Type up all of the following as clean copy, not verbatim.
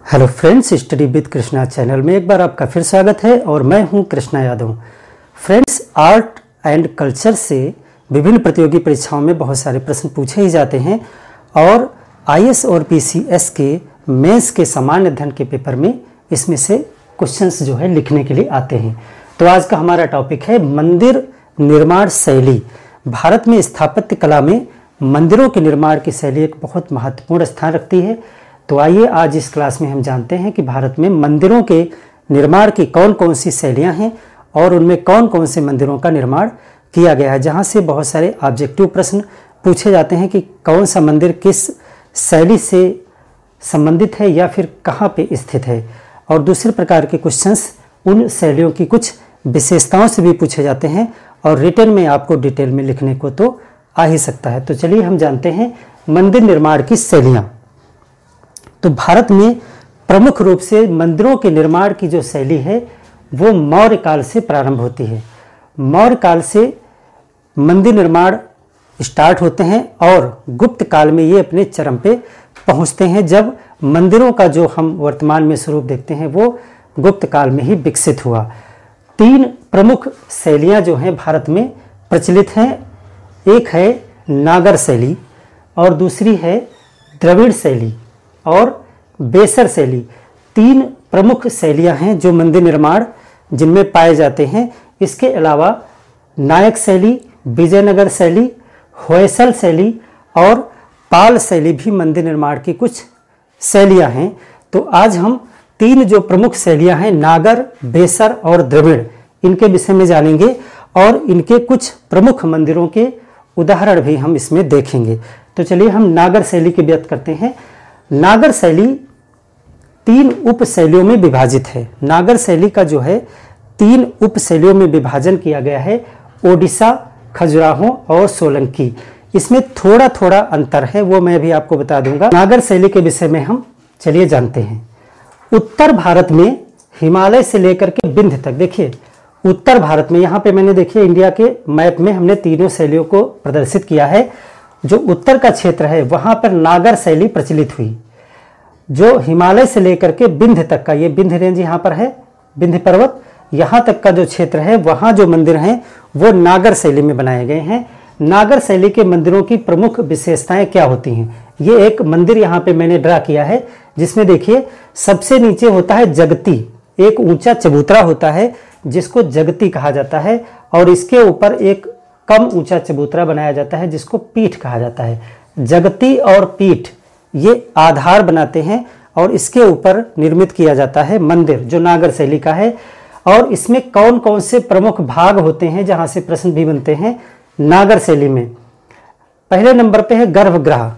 Hello friends, study with Krishna channel में एक बार आपका फिर स्वागत है और मैं हूं Krishna Yadav. Friends, art and culture से विभिन्न प्रतियोगी परीक्षाओं में बहुत सारे प्रश्न पूछे ही जाते हैं और आईएएस और पीसीएस के मेंस के सामान्य अध्ययन के पेपर में इसमें से क्वेश्चंस जो है लिखने के लिए आते हैं। तो आज का हमारा टॉपिक है मंदिर निर्माण शैली। भारत में स्थापत्य कला में मंदिरों के निर्माण की शैली एक बहुत महत्वपूर्ण स्थान रखती है। तो आइए आज इस क्लास में हम जानते हैं कि भारत में मंदिरों के निर्माण की कौन कौन सी शैलियाँ हैं और उनमें कौन कौन से मंदिरों का निर्माण किया गया है, जहाँ से बहुत सारे ऑब्जेक्टिव प्रश्न पूछे जाते हैं कि कौन सा मंदिर किस शैली से संबंधित है या फिर कहाँ पे स्थित है। और दूसरे प्रकार के क्वेश्चंस उन शैलियों की कुछ विशेषताओं से भी पूछे जाते हैं और रिटर्न में आपको डिटेल में लिखने को तो आ ही सकता है। तो चलिए हम जानते हैं मंदिर निर्माण की शैलियाँ। तो भारत में प्रमुख रूप से मंदिरों के निर्माण की जो शैली है वो मौर्य काल से प्रारंभ होती है। मौर्य काल से मंदिर निर्माण स्टार्ट होते हैं और गुप्त काल में ये अपने चरम पे पहुंचते हैं, जब मंदिरों का जो हम वर्तमान में स्वरूप देखते हैं वो गुप्त काल में ही विकसित हुआ। तीन प्रमुख शैलियाँ जो हैं भारत में प्रचलित हैं। एक है नागर शैली और दूसरी है द्रविड़ शैली और बेसर शैली। तीन प्रमुख शैलियां हैं जो मंदिर निर्माण जिनमें पाए जाते हैं। इसके अलावा नायक शैली, विजयनगर शैली, होयसल शैली और पाल शैली भी मंदिर निर्माण की कुछ शैलियां हैं। तो आज हम तीन जो प्रमुख शैलियां हैं नागर, बेसर और द्रविड़, इनके विषय में जानेंगे और इनके कुछ प्रमुख मंदिरों के उदाहरण भी हम इसमें देखेंगे। तो चलिए हम नागर शैली की बात करते हैं। नागर शैली तीन उप शैलियों में विभाजित है। नागर शैली का जो है तीन उप शैलियों में विभाजन किया गया है, ओडिशा, खजुराहो और सोलंकी। इसमें थोड़ा थोड़ा अंतर है, वो मैं भी आपको बता दूंगा। नागर शैली के विषय में हम चलिए जानते हैं। उत्तर भारत में हिमालय से लेकर के विंध्य तक, देखिए उत्तर भारत में, यहाँ पे मैंने देखिए इंडिया के मैप में हमने तीनों शैलियों को प्रदर्शित किया है। जो उत्तर का क्षेत्र है वहां पर नागर शैली प्रचलित हुई। जो हिमालय से लेकर के विंध्य तक का, ये विंध्य रेंज यहाँ पर है, विंध्य पर्वत, यहाँ तक का जो क्षेत्र है वहाँ जो मंदिर हैं वो नागर शैली में बनाए गए हैं। नागर शैली के मंदिरों की प्रमुख विशेषताएं क्या होती हैं? ये एक मंदिर यहाँ पे मैंने ड्रा किया है जिसमें देखिए सबसे नीचे होता है जगती, एक ऊंचा चबूतरा होता है जिसको जगती कहा जाता है और इसके ऊपर एक कम ऊंचा चबूतरा बनाया जाता है जिसको पीठ कहा जाता है। जगती और पीठ ये आधार बनाते हैं और इसके ऊपर निर्मित किया जाता है मंदिर जो नागर शैली का है। और इसमें कौन कौन से प्रमुख भाग होते हैं जहां से प्रश्न भी बनते हैं नागर शैली में? पहले नंबर पे है गर्भगृह।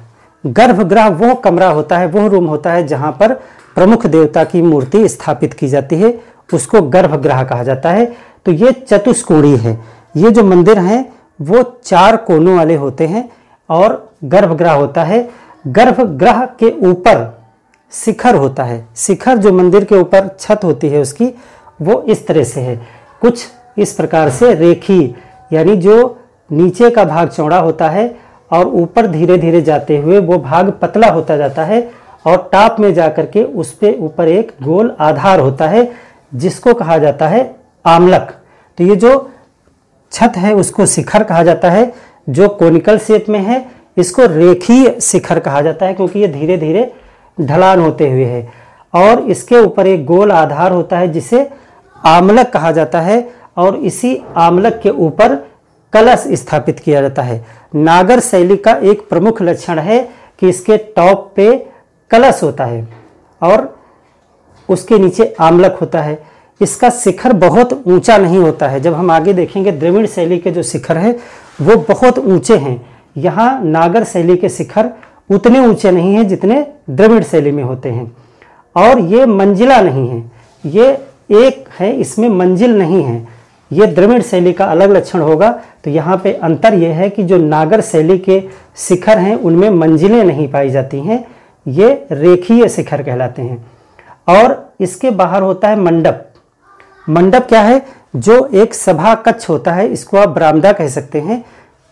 गर्भगृह वो कमरा होता है, वो रूम होता है जहां पर प्रमुख देवता की मूर्ति स्थापित की जाती है, उसको गर्भगृह कहा जाता है। तो ये चतुष्कोणीय है। ये जो मंदिर हैं वो चार कोनों वाले होते हैं और गर्भगृह होता है। गर्भगृह के ऊपर शिखर होता है। शिखर जो मंदिर के ऊपर छत होती है उसकी, वो इस तरह से है, कुछ इस प्रकार से रेखी, यानी जो नीचे का भाग चौड़ा होता है और ऊपर धीरे धीरे जाते हुए वो भाग पतला होता जाता है और टॉप में जाकर के उस पे ऊपर एक गोल आधार होता है जिसको कहा जाता है आमलक। तो ये जो छत है उसको शिखर कहा जाता है। जो कोनिकल शेप में है इसको रेखीय शिखर कहा जाता है क्योंकि ये धीरे धीरे ढलान होते हुए है। और इसके ऊपर एक गोल आधार होता है जिसे आमलक कहा जाता है और इसी आमलक के ऊपर कलश स्थापित किया जाता है। नागर शैली का एक प्रमुख लक्षण है कि इसके टॉप पे कलश होता है और उसके नीचे आमलक होता है। इसका शिखर बहुत ऊंचा नहीं होता है। जब हम आगे देखेंगे द्रविड़ शैली के जो शिखर है वो बहुत ऊंचे हैं। यहाँ नागर शैली के शिखर उतने ऊंचे नहीं हैं जितने द्रविड़ शैली में होते हैं और ये मंजिला नहीं है, ये एक है, इसमें मंजिल नहीं है। ये द्रविड़ शैली का अलग लक्षण होगा। तो यहाँ पे अंतर यह है कि जो नागर शैली के शिखर हैं उनमें मंजिलें नहीं पाई जाती हैं, ये रेखीय शिखर कहलाते हैं। और इसके बाहर होता है मंडप। मंडप क्या है? जो एक सभा कक्ष होता है, इसको आप बरामदा कह सकते हैं।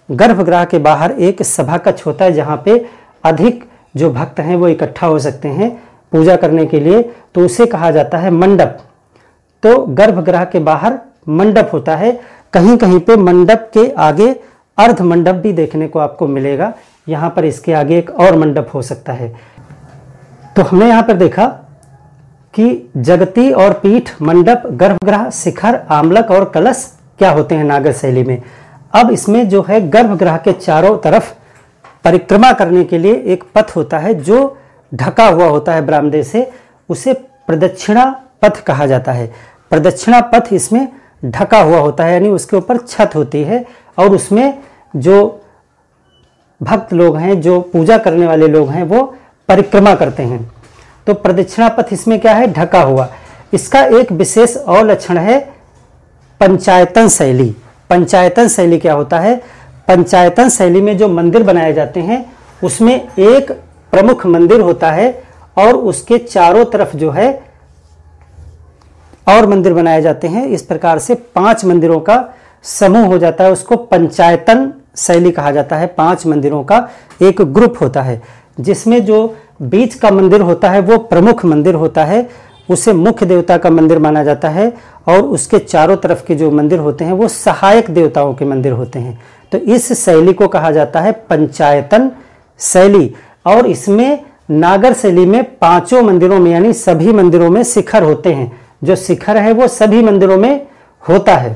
गर्भगृह के बाहर एक सभा कक्ष होता है जहाँ पे अधिक जो भक्त हैं वो इकट्ठा हो सकते हैं। पूजा करने के लिए, तो उसे कहा जाता है मंडप। तो गर्भगृह के बाहर मंडप होता है, कहीं कहीं पे मंडप के आगे अर्ध मंडप भी देखने को आपको मिलेगा। यहाँ पर इसके आगे एक और मंडप हो सकता है। तो हमने यहाँ पर देखा कि जगती और पीठ, मंडप, गर्भगृह, शिखर, आमलक और कलश क्या होते हैं नागर शैली में। अब इसमें जो है गर्भगृह के चारों तरफ परिक्रमा करने के लिए एक पथ होता है जो ढका हुआ होता है बरामदे से, उसे प्रदक्षिणा पथ कहा जाता है। प्रदक्षिणा पथ इसमें ढका हुआ होता है, यानी उसके ऊपर छत होती है और उसमें जो भक्त लोग हैं, जो पूजा करने वाले लोग हैं, वो परिक्रमा करते हैं। तो प्रदक्षिणा पथ इसमें क्या है, ढका हुआ। इसका एक विशेष और लक्षण है पंचायतन शैली। पंचायतन शैली क्या होता है, पंचायतन शैली में जो मंदिर बनाए जाते हैं उसमें एक प्रमुख मंदिर होता है और उसके चारों तरफ जो है और मंदिर बनाए जाते हैं। इस प्रकार से 5 मंदिरों का समूह हो जाता है, उसको पंचायतन शैली कहा जाता है। 5 मंदिरों का एक ग्रुप होता है जिसमें जो बीच का मंदिर होता है वो प्रमुख मंदिर होता है, उसे मुख्य देवता का मंदिर माना जाता है और उसके चारों तरफ के जो मंदिर होते हैं वो सहायक देवताओं के मंदिर होते हैं। तो इस शैली को कहा जाता है पंचायतन शैली। और इसमें नागर शैली में 5 मंदिरों में, यानी सभी मंदिरों में शिखर होते हैं। जो शिखर है वो सभी मंदिरों में होता है।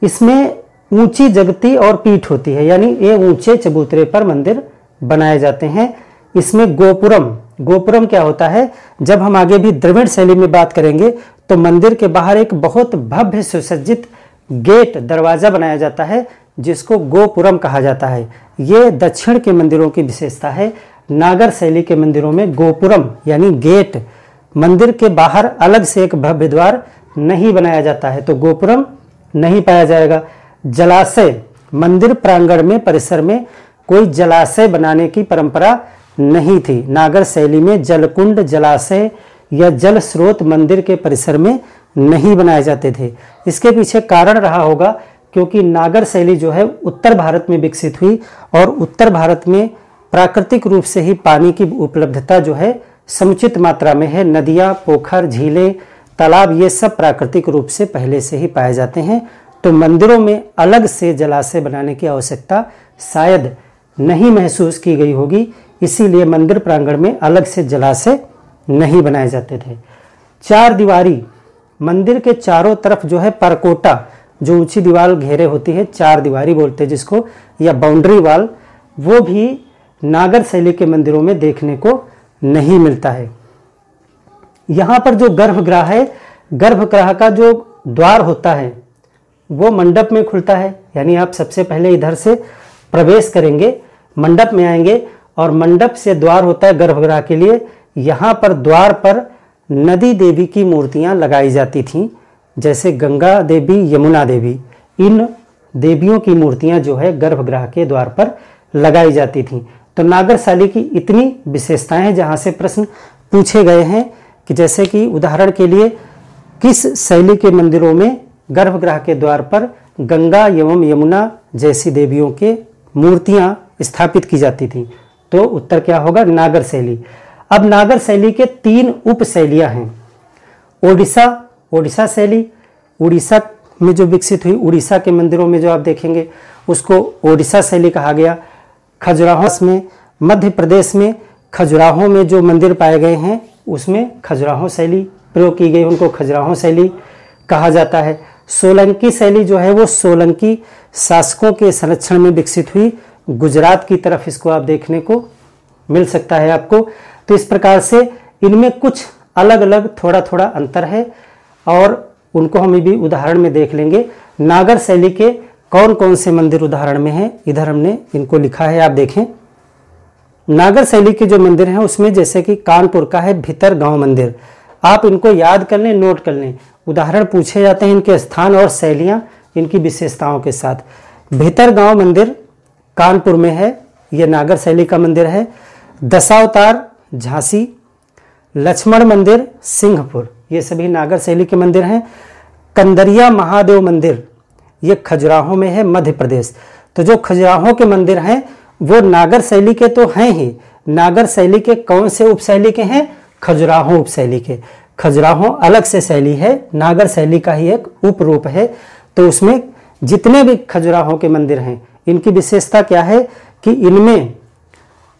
इसमें ऊंची जगती और पीठ होती है, यानी ये ऊंचे चबूतरे पर मंदिर बनाए जाते हैं। इसमें गोपुरम, गोपुरम क्या होता है, जब हम आगे भी द्रविड़ शैली में बात करेंगे तो मंदिर के बाहर एक बहुत भव्य सुसज्जित गेट, दरवाजा बनाया जाता है जिसको गोपुरम कहा जाता है। ये दक्षिण के मंदिरों की विशेषता है। नागर शैली के मंदिरों में गोपुरम यानी गेट, मंदिर के बाहर अलग से एक भव्य द्वार नहीं बनाया जाता है, तो गोपुरम नहीं पाया जाएगा। जलाशय, मंदिर प्रांगण में, परिसर में कोई जलाशय बनाने की परंपरा नहीं थी। नागर शैली में जलकुंड, जलाशय या जल स्रोत मंदिर के परिसर में नहीं बनाए जाते थे। इसके पीछे कारण रहा होगा क्योंकि नागर शैली जो है उत्तर भारत में विकसित हुई और उत्तर भारत में प्राकृतिक रूप से ही पानी की उपलब्धता जो है समुचित मात्रा में है। नदियाँ, पोखर, झीलें, तालाब ये सब प्राकृतिक रूप से पहले से ही पाए जाते हैं। तो मंदिरों में अलग से जलाशय बनाने की आवश्यकता शायद नहीं महसूस की गई होगी, इसीलिए मंदिर प्रांगण में अलग से जलाशय नहीं बनाए जाते थे। 4 दीवारी, मंदिर के चारों तरफ जो है परकोटा, जो ऊंची दीवार घेरे होती है, 4 दीवारी बोलते हैं जिसको, या बाउंड्री वाल, वो भी नागर शैली के मंदिरों में देखने को नहीं मिलता है। यहाँ पर जो गर्भगृह है, गर्भगृह का जो द्वार होता है वो मंडप में खुलता है, यानी आप सबसे पहले इधर से प्रवेश करेंगे, मंडप में आएंगे और मंडप से द्वार होता है गर्भगृह के लिए। यहाँ पर द्वार पर नदी देवी की मूर्तियाँ लगाई जाती थीं, जैसे गंगा देवी, यमुना देवी। इन देवियों की मूर्तियाँ जो है गर्भगृह के द्वार पर लगाई जाती थीं। तो नागर शैली की इतनी विशेषताएं हैं जहाँ से प्रश्न पूछे गए हैं कि जैसे कि उदाहरण के लिए किस शैली के मंदिरों में गर्भगृह के द्वार पर गंगा एवं यमुना जैसी देवियों के मूर्तियां स्थापित की जाती थी, तो उत्तर क्या होगा, नागर शैली। अब नागर शैली के 3 उप शैलियां हैं। ओडिशा शैली, उड़ीसा में जो विकसित हुई, उड़ीसा के मंदिरों में जो आप देखेंगे उसको ओडिशा शैली कहा गया। खजुराहो में, मध्य प्रदेश में खजुराहो में जो मंदिर पाए गए हैं उसमें खजुराहो शैली प्रयोग की गई, उनको खजुराहो शैली कहा जाता है। सोलंकी शैली जो है वो सोलंकी शासकों के संरक्षण में विकसित हुई, गुजरात की तरफ इसको आप देखने को मिल सकता है आपको। तो इस प्रकार से इनमें कुछ अलग अलग थोड़ा थोड़ा अंतर है और उनको हम भी उदाहरण में देख लेंगे। नागर शैली के कौन कौन से मंदिर उदाहरण में हैं, इधर हमने इनको लिखा है, आप देखें। नागर शैली के जो मंदिर हैं उसमें जैसे कि कानपुर का है भीतर गांव मंदिर, आप इनको याद कर लें, नोट कर लें। उदाहरण पूछे जाते हैं इनके स्थान और शैलियाँ इनकी विशेषताओं के साथ। भीतर गांव मंदिर कानपुर में है, ये नागर शैली का मंदिर है। दशावतार झांसी, लक्ष्मण मंदिर सिंहपुर, ये सभी नागर शैली के मंदिर हैं। कंदरिया महादेव मंदिर ये खजुराहो में है, मध्य प्रदेश। तो जो खजुराहो के मंदिर हैं वो नागर शैली के तो हैं ही, नागर शैली के कौन से उपशैली के हैं? खजुराहो उपशैली के। खजुराहो अलग से शैली है, नागर शैली का ही एक उपरूप है। तो उसमें जितने भी खजुराहो के मंदिर हैं, इनकी विशेषता क्या है कि इनमें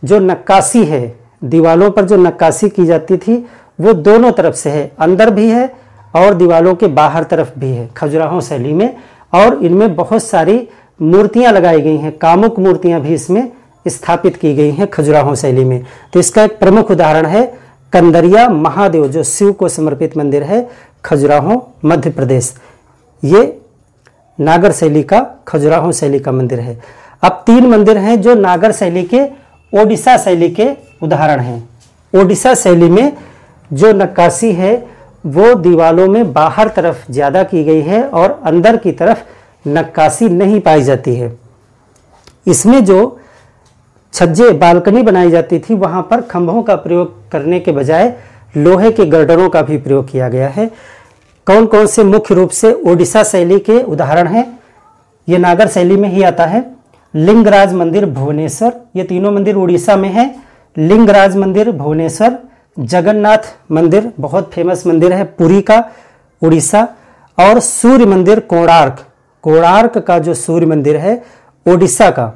जो नक्काशी है, दीवालों पर जो नक्काशी की जाती थी वो दोनों तरफ से है, अंदर भी है और दीवालों के बाहर तरफ भी है खजुराहो शैली में। और इनमें बहुत सारी मूर्तियां लगाई गई हैं, कामुक मूर्तियां भी इसमें स्थापित की गई हैं खजुराहो शैली में। तो इसका एक प्रमुख उदाहरण है कंदरिया महादेव, जो शिव को समर्पित मंदिर है, खजुराहो मध्य प्रदेश। ये नागर शैली का, खजुराहो शैली का मंदिर है। अब 3 मंदिर हैं जो नागर शैली के, ओडिशा शैली के उदाहरण हैं। ओडिशा शैली में जो नक्काशी है वो दीवालों में बाहर तरफ ज़्यादा की गई है और अंदर की तरफ नक्काशी नहीं पाई जाती है। इसमें जो छज्जे, बालकनी बनाई जाती थी, वहाँ पर खंभों का प्रयोग करने के बजाय लोहे के गर्डरों का भी प्रयोग किया गया है। कौन कौन से मुख्य रूप से ओडिशा शैली के उदाहरण हैं? ये नागर शैली में ही आता है। लिंगराज मंदिर भुवनेश्वर, ये तीनों मंदिर उड़ीसा में है। लिंगराज मंदिर भुवनेश्वर, जगन्नाथ मंदिर बहुत फेमस मंदिर है पुरी का, उड़ीसा। और सूर्य मंदिर कोणार्क, कोणार्क का जो सूर्य मंदिर है ओडिशा का,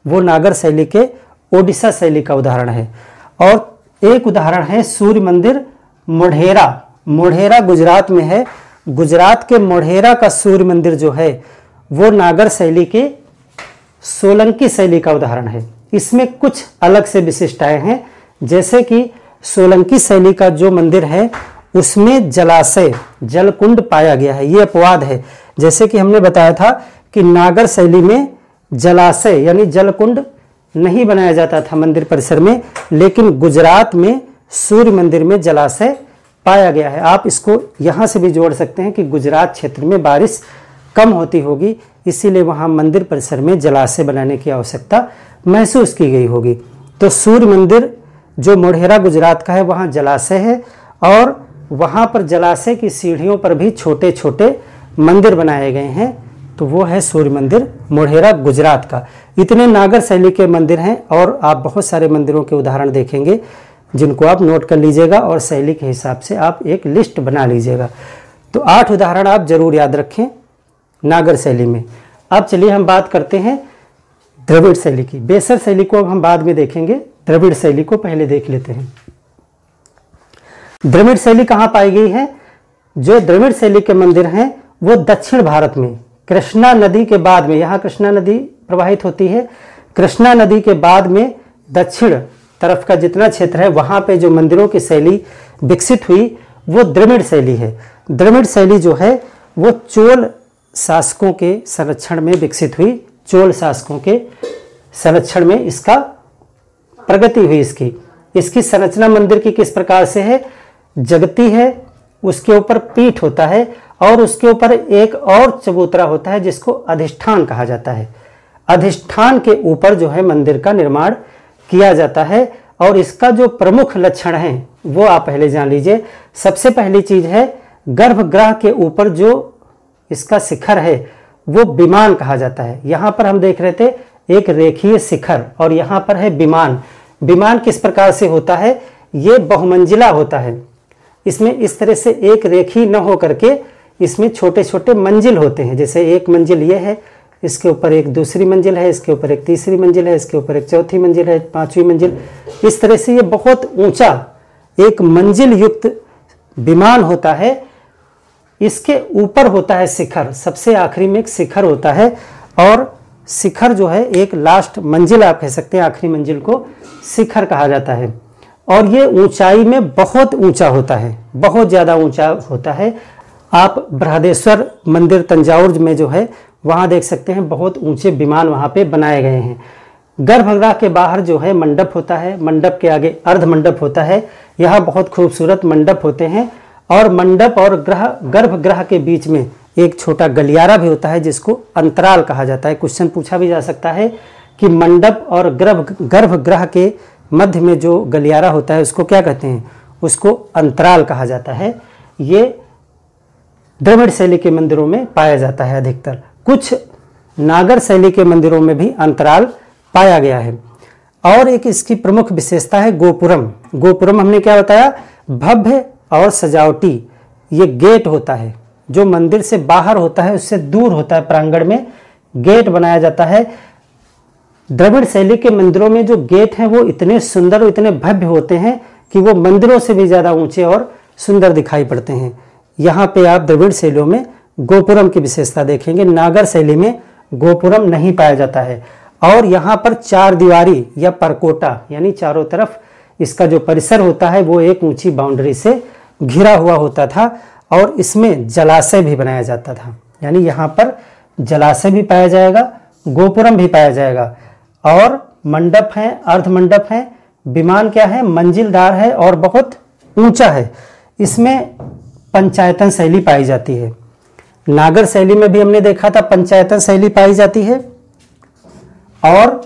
वो नागर शैली के, ओडिशा शैली का उदाहरण है। और एक उदाहरण है सूर्य मंदिर मोढेरा, मोढेरा गुजरात में है। गुजरात के मोढेरा का सूर्य मंदिर जो है वो नागर शैली के सोलंकी शैली का उदाहरण है। इसमें कुछ अलग से विशिष्टताएं हैं, जैसे कि सोलंकी शैली का जो मंदिर है उसमें जलाशय, जलकुंड पाया गया है। ये अपवाद है, जैसे कि हमने बताया था कि नागर शैली में जलाशय यानी जलकुंड नहीं बनाया जाता था मंदिर परिसर में, लेकिन गुजरात में सूर्य मंदिर में जलाशय पाया गया है। आप इसको यहाँ से भी जोड़ सकते हैं कि गुजरात क्षेत्र में बारिश कम होती होगी, इसीलिए वहाँ मंदिर परिसर में जलाशय बनाने की आवश्यकता महसूस की गई होगी। तो सूर्य मंदिर जो मोढेरा गुजरात का है, वहाँ जलाशय है और वहाँ पर जलाशय की सीढ़ियों पर भी छोटे छोटे मंदिर बनाए गए हैं। तो वो है सूर्य मंदिर मोढेरा गुजरात का। इतने नागर शैली के मंदिर हैं और आप बहुत सारे मंदिरों के उदाहरण देखेंगे जिनको आप नोट कर लीजिएगा और शैली के हिसाब से आप एक लिस्ट बना लीजिएगा। तो 8 उदाहरण आप जरूर याद रखें नागर शैली में। अब चलिए हम बात करते हैं द्रविड़ शैली की। बेसर शैली को अब हम बाद में देखेंगे, द्रविड़ शैली को पहले देख लेते हैं। द्रविड़ शैली कहाँ पाई गई है? जो द्रविड़ शैली के मंदिर हैं वो दक्षिण भारत में, कृष्णा नदी के बाद में, यहाँ कृष्णा नदी प्रवाहित होती है, कृष्णा नदी के बाद में दक्षिण तरफ का जितना क्षेत्र है वहाँ पे जो मंदिरों की शैली विकसित हुई वो द्रविड़ शैली है। द्रविड़ शैली जो है वो चोल शासकों के संरक्षण में विकसित हुई, चोल शासकों के संरक्षण में इसका प्रगति हुई। इसकी संरचना मंदिर की किस प्रकार से है? जगती है, उसके ऊपर पीठ होता है और उसके ऊपर एक और चबूतरा होता है जिसको अधिष्ठान कहा जाता है। अधिष्ठान के ऊपर जो है मंदिर का निर्माण किया जाता है और इसका जो प्रमुख लक्षण है वो आप पहले जान लीजिए। सबसे पहली चीज है गर्भगृह के ऊपर जो इसका शिखर है वो विमान कहा जाता है। यहाँ पर हम देख रहे थे एक रेखीय शिखर और यहाँ पर है विमान। विमान किस प्रकार से होता है? ये बहुमंजिला होता है। इसमें इस तरह से एक रेखी न हो करके इसमें छोटे छोटे मंजिल होते हैं। जैसे एक मंजिल ये है, इसके ऊपर एक दूसरी मंजिल है, इसके ऊपर एक तीसरी मंजिल है, इसके ऊपर एक चौथी मंजिल है, 5वीं मंजिल। इस तरह से ये बहुत ऊंचा एक मंजिल युक्त विमान होता है। इसके ऊपर होता है शिखर, सबसे आखिरी में एक शिखर होता है और शिखर जो है एक लास्ट मंजिल आप कह सकते हैं, आखिरी मंजिल को शिखर कहा जाता है। और ये ऊंचाई में बहुत ऊंचा होता है, बहुत ज़्यादा ऊंचा होता है। आप बृहदेश्वर मंदिर तंजावुर में जो है वहाँ देख सकते हैं बहुत ऊंचे विमान वहाँ पे बनाए गए हैं। गर्भगृह के बाहर जो है मंडप होता है, मंडप के आगे अर्ध मंडप होता है। यहाँ बहुत खूबसूरत मंडप होते हैं और मंडप और गर्भगृह के बीच में एक छोटा गलियारा भी होता है जिसको अंतराल कहा जाता है। क्वेश्चन पूछा भी जा सकता है कि मंडप और गर्भगृह के मध्य में जो गलियारा होता है उसको क्या कहते हैं? उसको अंतराल कहा जाता है। ये द्रविड़ शैली के मंदिरों में पाया जाता है अधिकतर। कुछ नागर शैली के मंदिरों में भी अंतराल पाया गया है। और एक इसकी प्रमुख विशेषता है गोपुरम। गोपुरम हमने क्या बताया, भव्य और सजावटी ये गेट होता है जो मंदिर से बाहर होता है, उससे दूर होता है, प्रांगण में गेट बनाया जाता है। द्रविड़ शैली के मंदिरों में जो गेट हैं वो इतने सुंदर और इतने भव्य होते हैं कि वो मंदिरों से भी ज़्यादा ऊंचे और सुंदर दिखाई पड़ते हैं। यहाँ पे आप द्रविड़ शैलियों में गोपुरम की विशेषता देखेंगे। नागर शैली में गोपुरम नहीं पाया जाता है। और यहाँ पर चार दीवारी या परकोटा यानी चारों तरफ इसका जो परिसर होता है वो एक ऊंची बाउंड्री से घिरा हुआ होता था और इसमें जलाशय भी बनाया जाता था। यानी यहाँ पर जलाशय भी पाया जाएगा, गोपुरम भी पाया जाएगा। और मंडप है, अर्ध मंडप है, विमान क्या है, मंजिलदार है और बहुत ऊंचा है। इसमें पंचायतन शैली पाई जाती है। नागर शैली में भी हमने देखा था पंचायतन शैली पाई जाती है और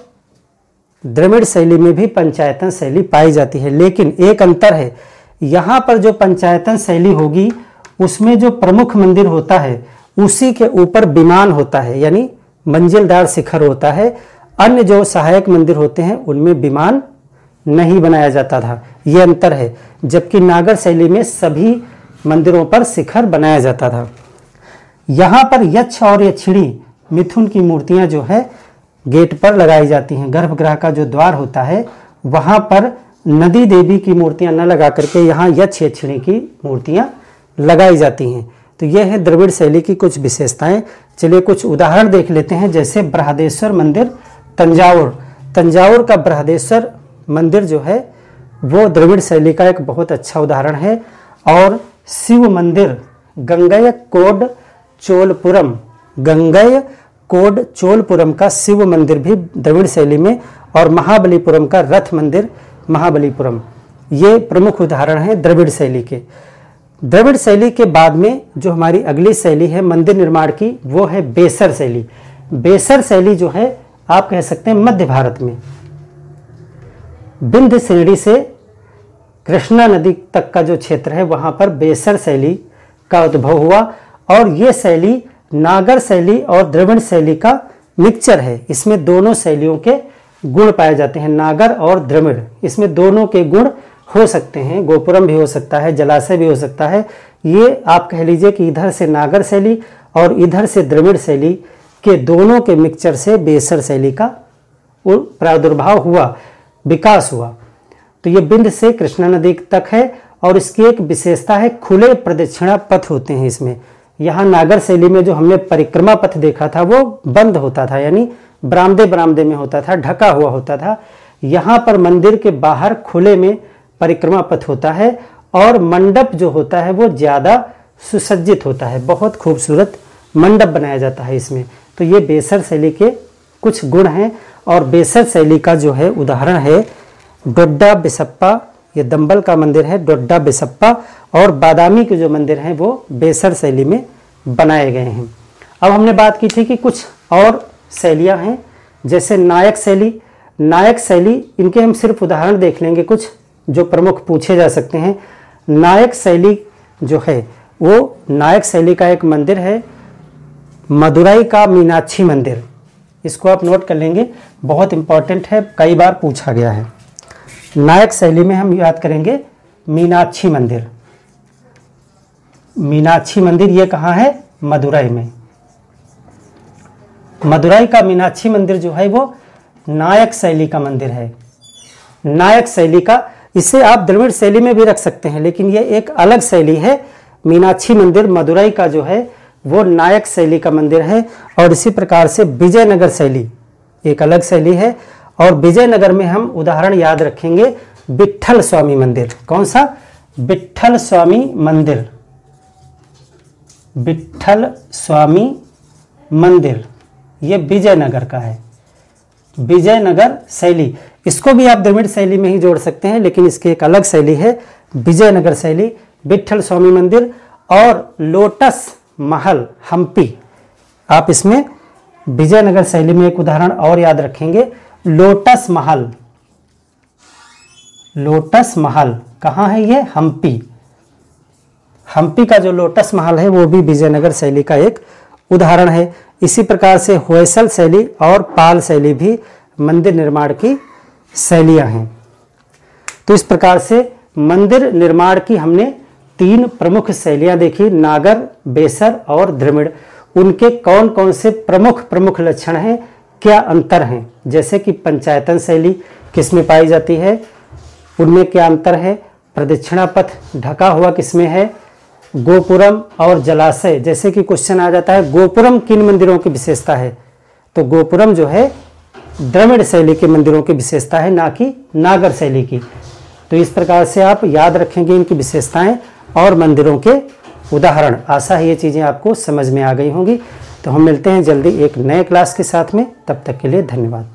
द्रविड़ शैली में भी पंचायतन शैली पाई जाती है। लेकिन एक अंतर है, यहाँ पर जो पंचायतन शैली होगी उसमें जो प्रमुख मंदिर होता है उसी के ऊपर विमान होता है, यानी मंजिलदार शिखर होता है। अन्य जो सहायक मंदिर होते हैं उनमें विमान नहीं बनाया जाता था, ये अंतर है। जबकि नागर शैली में सभी मंदिरों पर शिखर बनाया जाता था। यहाँ पर यक्ष और यक्षिणी मिथुन की मूर्तियां जो है गेट पर लगाई जाती हैं। गर्भगृह का जो द्वार होता है वहां पर नदी देवी की मूर्तियां न लगा करके यहाँ यक्ष यक्षिणी की मूर्तियां लगाई जाती हैं। तो यह है द्रविड़ शैली की कुछ विशेषताएं। चलिए कुछ उदाहरण देख लेते हैं। जैसे बृहदेश्वर मंदिर तंजावुर। तंजावुर का बृहदेश्वर मंदिर जो है वो द्रविड़ शैली का एक बहुत अच्छा उदाहरण है। और शिव मंदिर गंगय कोड चोलपुरम, गंगय कोड चोलपुरम का शिव मंदिर भी द्रविड़ शैली में, और महाबलीपुरम का रथ मंदिर महाबलीपुरम, ये प्रमुख उदाहरण हैं द्रविड़ शैली के। द्रविड़ शैली के बाद में जो हमारी अगली शैली है मंदिर निर्माण की वो है बेसर शैली। बेसर शैली जो है आप कह सकते हैं मध्य भारत में विंध्य श्रेणी से कृष्णा नदी तक का जो क्षेत्र है वहां पर बेसर शैली का उद्भव हुआ। और ये शैली नागर शैली और द्रविड़ शैली का मिक्सचर है। इसमें दोनों शैलियों के गुण पाए जाते हैं, नागर और द्रविड़, इसमें दोनों के गुण हो सकते हैं। गोपुरम भी हो सकता है, जलाशय भी हो सकता है। ये आप कह लीजिए कि इधर से नागर शैली और इधर से द्रविड़ शैली के दोनों के मिक्सचर से बेसर शैली का प्रादुर्भाव हुआ, विकास हुआ। तो ये विंध्य से कृष्णा नदी तक है। और इसकी एक विशेषता है खुले प्रदक्षिणा पथ होते हैं इसमें। यहाँ नागर शैली में जो हमने परिक्रमा पथ देखा था वो बंद होता था, यानी बरामदे बरामदे में होता था, ढका हुआ होता था। यहाँ पर मंदिर के बाहर खुले में परिक्रमा पथ होता है और मंडप जो होता है वो ज़्यादा सुसज्जित होता है, बहुत खूबसूरत मंडप बनाया जाता है इसमें। तो ये बेसर शैली के कुछ गुण हैं। और बेसर शैली का जो है उदाहरण है डोड्डा बिसप्पा, ये दंबल का मंदिर है डोड्डा बिसप्पा, और बादामी के जो मंदिर हैं वो बेसर शैली में बनाए गए हैं। अब हमने बात की थी कि कुछ और शैलियाँ हैं, जैसे नायक शैली। नायक शैली, इनके हम सिर्फ उदाहरण देख लेंगे कुछ जो प्रमुख पूछे जा सकते हैं। नायक शैली जो है वो नायक शैली का एक मंदिर है मदुरई का मीनाक्षी मंदिर। इसको आप नोट कर लेंगे, बहुत इंपॉर्टेंट है, कई बार पूछा गया है। नायक शैली में हम याद करेंगे मीनाक्षी मंदिर। मीनाक्षी मंदिर ये कहाँ है, मदुरई में। मदुरई का मीनाक्षी मंदिर जो है वो नायक शैली का मंदिर है। नायक शैली का, इसे आप द्रविड़ शैली में भी रख सकते हैं, लेकिन ये एक अलग शैली है। मीनाक्षी मंदिर मदुरई का जो है वो नायक शैली का मंदिर है। और इसी प्रकार से विजयनगर शैली एक अलग शैली है। और विजयनगर में हम उदाहरण याद रखेंगे विट्ठल स्वामी मंदिर। कौन सा, विट्ठल स्वामी मंदिर। विट्ठल स्वामी मंदिर ये विजयनगर का है, विजयनगर शैली। इसको भी आप द्रविड़ शैली में ही जोड़ सकते हैं, लेकिन इसकी एक अलग शैली है विजयनगर शैली। विट्ठल स्वामी मंदिर और लोटस महल हम्पी, आप इसमें विजयनगर शैली में एक उदाहरण और याद रखेंगे लोटस महल। लोटस महल कहाँ है ये, हम्पी। हम्पी का जो लोटस महल है वो भी विजयनगर शैली का एक उदाहरण है। इसी प्रकार से होयसल शैली और पाल शैली भी मंदिर निर्माण की शैलियाँ हैं। तो इस प्रकार से मंदिर निर्माण की हमने 3 प्रमुख शैलियाँ देखी, नागर, बेसर और द्रविड़। उनके कौन कौन से प्रमुख लक्षण हैं, क्या अंतर हैं, जैसे कि पंचायतन शैली किस में पाई जाती है, उनमें क्या अंतर है, प्रदक्षिणा पथ ढका हुआ किसमें है, गोपुरम और जलाशय, जैसे कि क्वेश्चन आ जाता है गोपुरम किन मंदिरों की विशेषता है, तो गोपुरम जो है द्रविड़ शैली के मंदिरों की विशेषता है, ना कि नागर शैली की। तो इस प्रकार से आप याद रखेंगे इनकी विशेषताएं और मंदिरों के उदाहरण। आशा है ये चीज़ें आपको समझ में आ गई होंगी। तो हम मिलते हैं जल्दी एक नए क्लास के साथ में, तब तक के लिए धन्यवाद।